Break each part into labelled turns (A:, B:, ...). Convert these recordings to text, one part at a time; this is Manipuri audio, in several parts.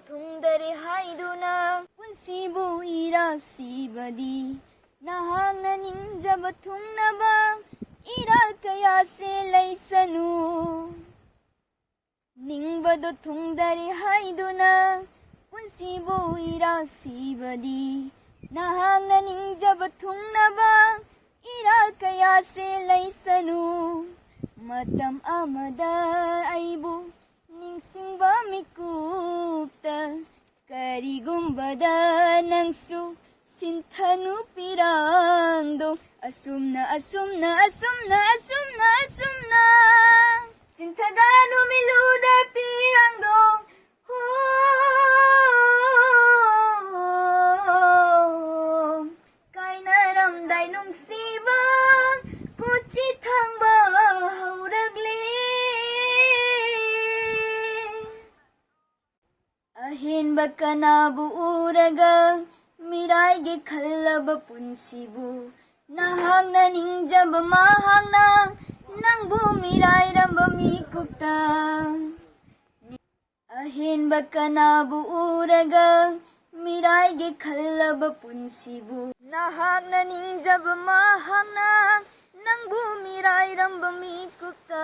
A: ꯊꯨꯡꯗꯔꯦ ꯍꯥꯏꯗꯨꯅ ꯄꯨꯟꯁꯤꯕꯨ ꯏꯔꯥꯁꯤꯕꯗꯤ ꯅꯍꯥꯛꯅ ꯅꯤꯡꯖꯕ ꯊꯨꯡꯅꯕ ꯏꯔꯥꯜ ꯀꯌꯥꯁꯦ ꯂꯩꯁꯅꯨ ꯅꯤꯡꯕꯗꯣ ꯊꯨꯡꯗꯔꯦ ꯍꯥꯏꯗꯨꯅ ꯄꯨꯟꯁꯤꯕꯨ ꯏꯔꯥꯁꯤꯕꯗꯤ ꯅꯍꯥꯛꯅ ꯅꯤꯡꯖꯕ ꯊꯨꯡꯅꯕ ꯏꯔꯥꯜ ꯀꯌꯥꯁꯦ ꯂꯩꯁꯅꯨ ꯃꯇꯝ ꯑꯃꯗ ꯑꯩꯕꯨ ꯅꯤꯡꯁꯤꯡꯕ ꯃꯤꯀꯨꯞꯇ ꯀꯔꯤꯒꯨꯝꯕꯗ ꯅꯪꯁꯨ ꯁꯤꯟꯊꯅꯨ ꯄꯤꯔꯥꯡꯗꯣ ꯑꯁꯨꯝꯅ ꯆꯤꯟꯊꯒꯅꯨ ꯃꯤꯂꯨꯗ ꯄꯤꯔꯥꯡꯗꯣ ꯀꯥꯏꯅꯔꯝꯗꯥꯏ ꯅꯨꯡꯁꯤꯕ ꯀꯨꯆꯤ ꯊꯥꯡꯕ ꯍꯧꯔꯛꯂꯦ ꯑꯍꯦꯟꯕ ꯀꯅꯥꯕꯨ ꯎꯔꯒ ꯃꯤꯔꯥꯏꯒꯦ ꯈꯜꯂꯕ ꯄꯨꯟꯁꯤꯕꯨ ꯅꯍꯥꯛꯅ ꯅꯤꯡꯖꯕ ꯃꯍꯥꯛꯅ ꯅꯪꯕꯨ ꯃꯤꯔꯥꯏꯔꯝꯕ ꯃꯤꯀꯨꯞꯇ ꯑꯍꯦꯟꯕ ꯀꯅꯥꯕꯨ ꯎꯔꯒ ꯃꯤꯔꯥꯏꯒꯦ ꯈꯜꯂꯕ ꯄꯨꯟꯁꯤꯕꯨ ꯅꯍꯥꯛꯅ ꯅꯤꯡꯖꯕ ꯃꯍꯥꯛꯅ ꯅꯪꯕꯨ ꯃꯤꯔꯥꯏꯔꯝꯕ ꯃꯤꯀꯨꯞꯇ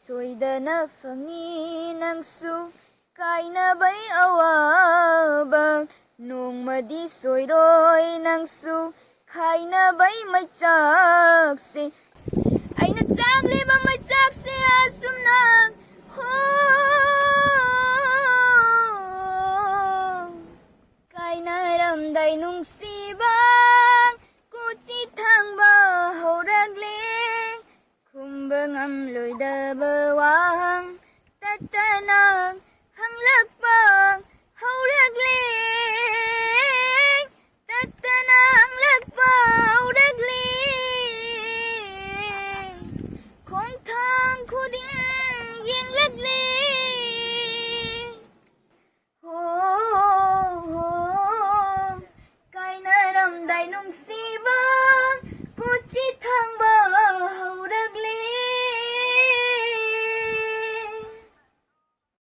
A: ꯁꯣꯏꯗꯅ ꯐꯪꯏ ꯅꯪꯁꯨ ꯀꯥꯏꯅꯕꯩ ꯑꯋꯥꯕ ꯅꯣꯡꯃꯗꯤ ꯁꯣꯏꯔꯣꯏ ꯅꯪꯁꯨ ꯈꯥꯏꯅꯕꯩ ꯃꯩꯆꯥꯛꯁꯦ ꯑꯩꯅ ꯆꯥꯛꯂꯤꯕ ꯃꯩꯆꯥꯛꯁꯦ ꯑꯁꯨꯝꯅ ꯀꯥꯏꯅꯔꯝꯗꯥꯏ ꯅꯨꯡꯁꯤꯕ ꯀꯨꯆꯤ ꯊꯥꯡꯕ ꯍꯧꯔꯛꯂꯦ ꯈꯨꯝꯕ ꯉꯝꯂꯣꯏꯗꯕ ꯋꯥꯍꯪ ꯇꯠꯇꯅ ꯍꯪꯂꯛꯄ ꯍꯧꯔꯛꯂꯦ ꯇꯠꯇꯅ ꯍꯪꯂꯛꯄ ꯍꯧꯔꯛꯂꯦ ꯈꯣꯡꯊꯥꯡ ꯈꯨꯗꯤꯡ ꯌꯦꯡꯂꯛꯂꯦ ꯀꯥꯏꯅꯔꯝꯗꯥꯏ ꯅꯨꯡꯁꯤꯕ